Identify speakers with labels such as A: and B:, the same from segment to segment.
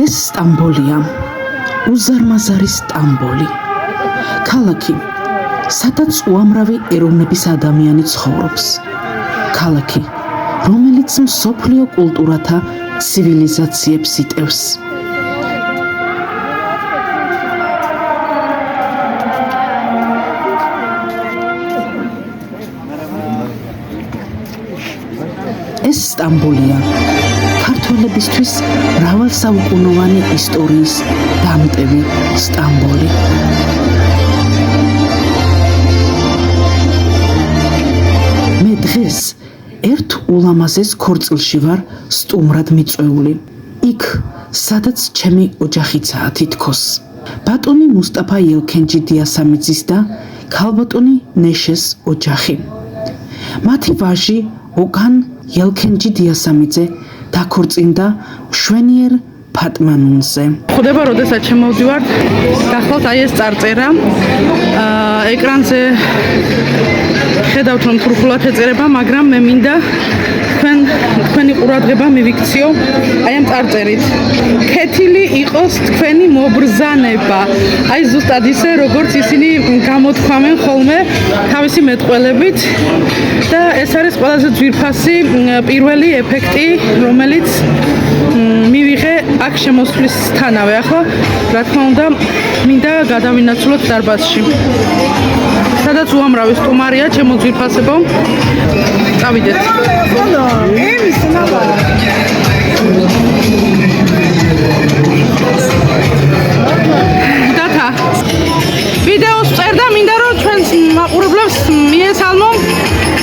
A: ეს სტამბოლია, უზარმაზარი სტამბოლი, ქალაქი, სადაც უამრავი ეროვნების ადამიანი ცხოვრობს, ქალაქი, რომელიც მსოფლიო კულტურათა ცივილიზაციებს იტევს. ეს სტამბოლია, ქართველებისთვის მრავალსაუკუნოვანი ისტორიის დამტევი სტამბოლი. მე დღეს ერთ ულამაზეს ქორწილში ვარ სტუმრად მიწვეული. იქ, სადაც ჩემი ოჯახიცაა თითქოს. ბატონი მუსტაფა ელქენჯი დიასამიძის და ქალბატონი ნეშეს ოჯახი. მათი ვაჟი ოგან ელქენჯი დიასამიძე დაქორწინდა მშვენიერ ფატმანუნზე.
B: ხდება, როდესაც შემოვდივართ, გახლავთ აი ეს წარწერა. ეკრანზე ხედავთ, რომ თურქულად ეწერება, მაგრამ მე მინდა თქვენი ყურადღება მივიქციო აი ამ წარწერით. ქეთილი იყოს თქვენი მობრძანება. აი ზუსტად ისე, როგორც ისინი გამოთქვამენ ხოლმე თავისი მეტყველებით და ეს არის ყველაზე ძვირფასი პირველი ეფექტი, რომელიც მივიღე აქ შემოსვლისთანავე. ახლა, რა თქმა უნდა, მინდა გადავინაცვლოთ დარბაზში. სადაც უამრავი სტუმარია, ჩემო ძვირფასებო. წავიდეთ. დათა, ვიდეოს წერდა, მინდა რომ ჩვენს მაყურებლებს მიესალმო.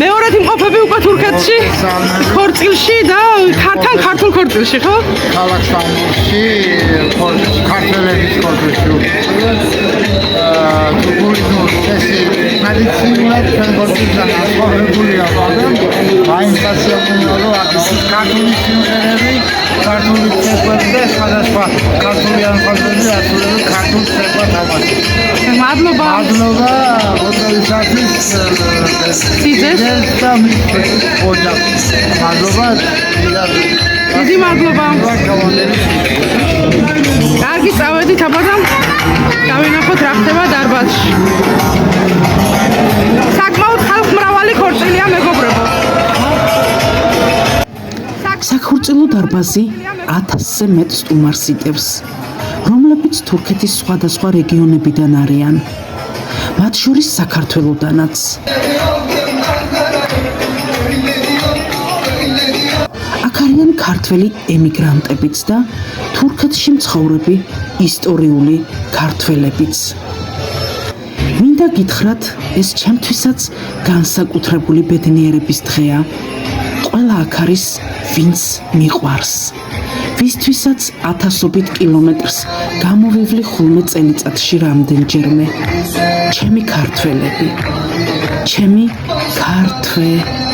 B: მეორედ იმყოფები უკვე თურქეთში, ქორწილში და ქართულ ქორწილში, ხო?
C: ქალაქ სტამბოლში, ქართველების ქორწილში. თურქული წესი ტრადიციულად ჩვენ ქორწილთან ასწავლებულია, მაგრამ მაინცასია უნდა რომ აქ ქართული სიმღერები, ქართული ცეკვები და სხვადასხვა ქართული ანსამბლები ასრულებენ ქართულ ცეკვებს თამაშობს.
B: მადლობა.
C: მადლობა მოწვევისათვის სიძეს და მის ოჯახს. მადლობა.
B: დიდი მადლობა. კარგი, წავედით აბა და დავინახოთ რა ხდება დარბაზში. საკმაოდ ხალხმრავალი ქორწილია, მეგობრებო.
A: საქორწილო დარბაზი 1000-ზე მეტ სტუმარს იტევს, რომლებიც თურქეთის სხვადასხვა რეგიონებიდან არიან, მათ შორის საქართველოდანაც. აქ არიან ქართველი ემიგრანტებიც და თურქეთში მცხოვრები ისტორიული ქართველებიც. მინდა გითხრათ, ეს ჩემთვისაც განსაკუთრებული ბედნიერების დღეა. ყველა აქ არის, ვინც მიყვარს, ვისთვისაც ათასობით კილომეტრს გამოვივლი ხოლმე წელიწადში რამდენჯერმე. ჩემი ქართველები, ჩემი ქართველები.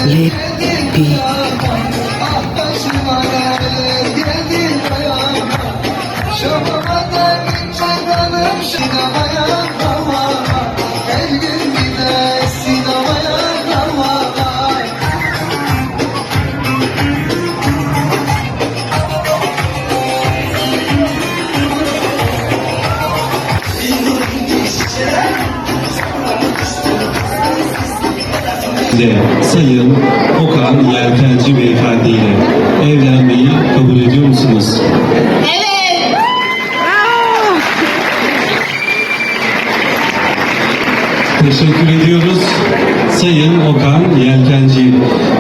D: Sayın Okan Yelkenci Beyefendi ile evlenmeyi kabul ediyor musunuz?
E: Evet.
D: Teşekkür ediyoruz. Sayın Okan Yelkenci,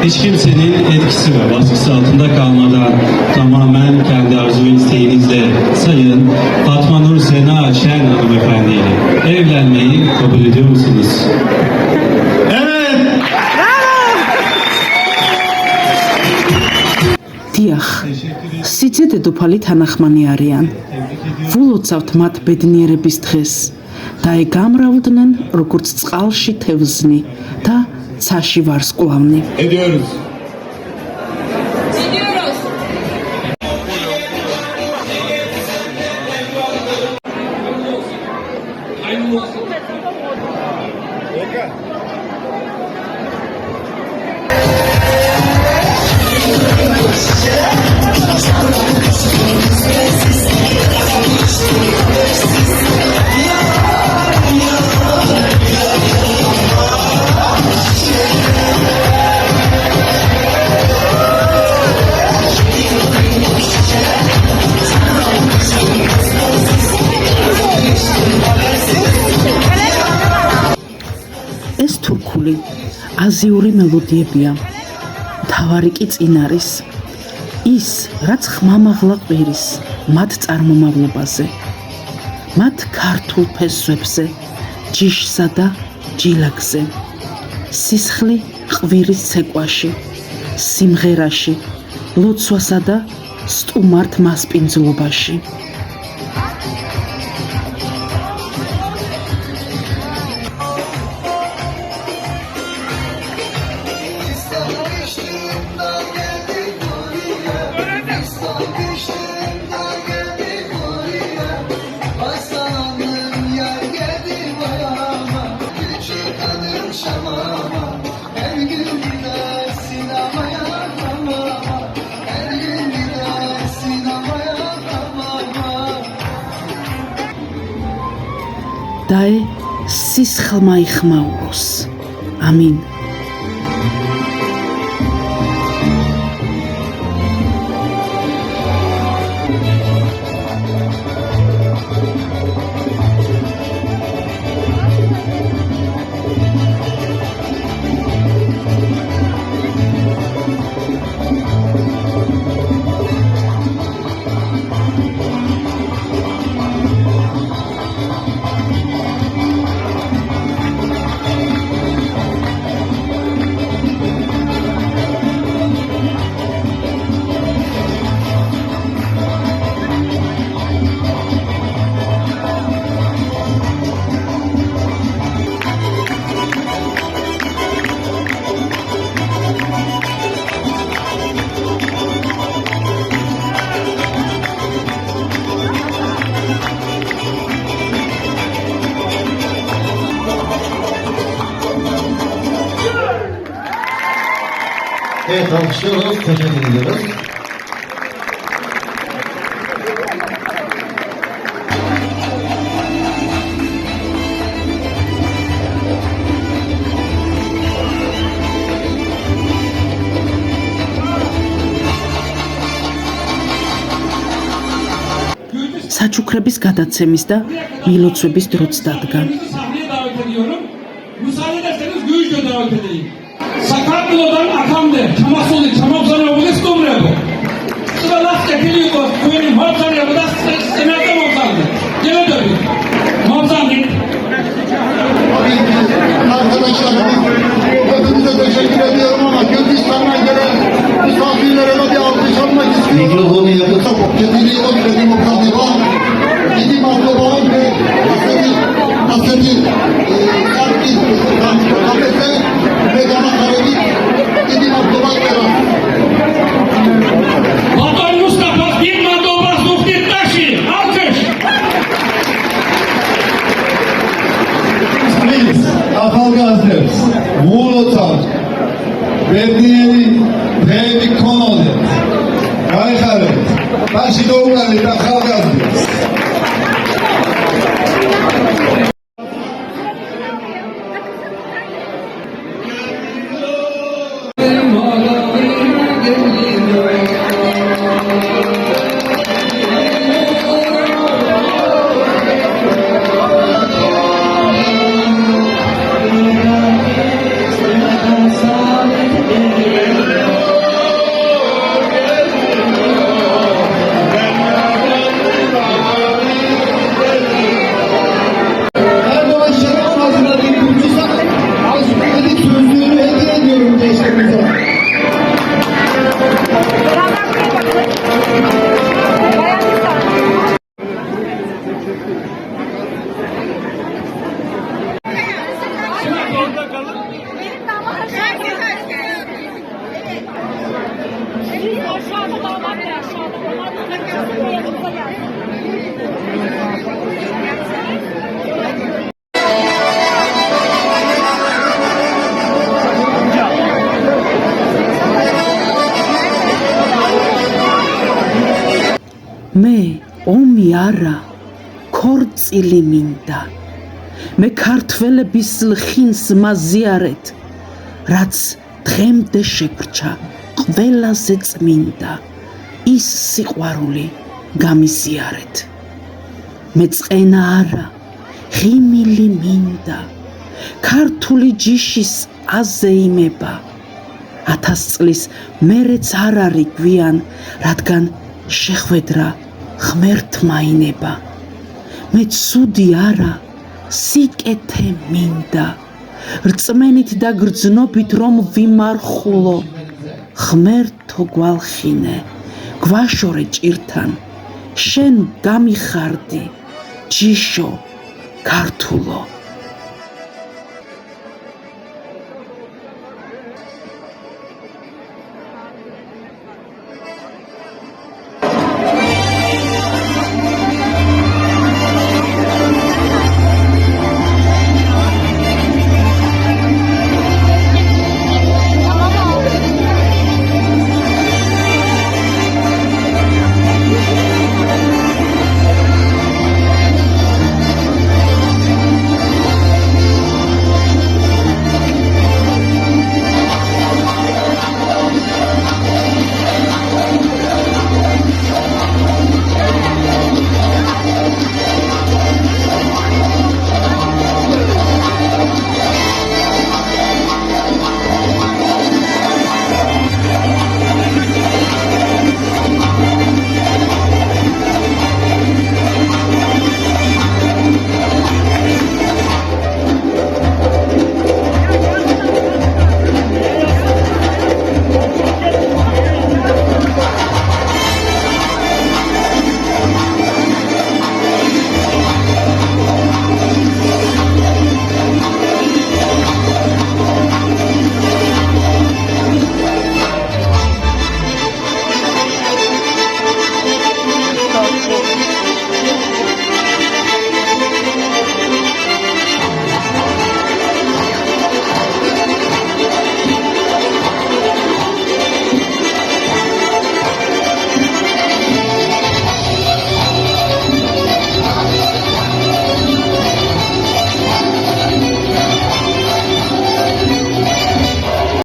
D: hiç kimsenin etkisi ve baskısı altında kalmadan tamamen kendi arzu ve isteğinizle Sayın Fatma Nur Sena Şen hanımefendi ile evlenmeyi kabul ediyor musunuz?
A: დიახ, სიძე დედოფალი თანახმანი არიან. ვულოცავთ მათ ბედნიერების დღეს და ეგამრავდნენ როგორც წყალში თევზნი და ცაში ვარსკვლავნი.
C: Ediyoruz.
A: ეს თურქული აზიური მელოდიებია, მთავარი კი წინ არის ის, რაც ხმამაღლა ყვირის მათ წარმომავლობაზე, მათ ქართულ ფესვებზე, ჯიშსა და ჯილაკზე, სისხლი ყვირის ცეკვაში, სიმღერაში, ლოცვასა და სტუმართ მასპინძლობაში. დაე სისხლმა იხმაუროს. ამინ.
E: Evet, alkışlıyoruz. Teşekkür ediyoruz.
A: საჩუქრების გადაცემის და მილოცვების დროც დადგა.
F: Müsaade ederseniz Gümüşgöl'e davet edeyim. Sakaryalı'dan akamdı. Çamasolu, Çamapsarı obulesi domrego. Sıra laf getiriyor bu. Köyünün Mopsarı'ya bu da senerde Mopsarı'dı. Gene dönüyor. Mopsarı.
C: Arkadaşlar hepinize teşekkür ediyorum ama Gürcistan'dan gelen misafirlere de bir alkış almak istiyorum.
E: Mikrofonu yakın.
C: Getiriyor ve demokrasi var. Bizim akrabalar ve aseri sarki kafese ve gana karedik bizim akrabalar var.
F: Baton Mustafa bir Mandobas Muhtirtaşi. Alkış.
G: Biz Afalgazdır, Muğlotar, Berdiyeli, Peyvi Konolet, Kaykaret, Başı Doğu'ndan Afalgazdır.
C: Erdoğan Şeref hazırladığı Gürcistan Azıcık sözlüğünü hediye ediyorum gençlerimize.
H: Aşağıda damat ya aşağıda. Onlar da
A: მე ომი არა ქორწილი მინდა მე ქართველების ლხინს მაზიარეთ რაც დღემდე შეგვრჩა ყველაზე წმინდა ის სიყვარული გამიზიარეთ მე წყენა არა ღიმილი მინდა ქართული ჯიშის აზეიმება 1000 წლის მერეც არ არის გვიან რადგან შეხვედრა ღმერთმა ინება მე ცუდი არა სიკეთე მინდა რწმენით და გრძნობით რომ ვიმარხულო ღმერთო გვალხინე გვაშორე ჭირთან შენ გამიხარდი ჯიშო ქართულო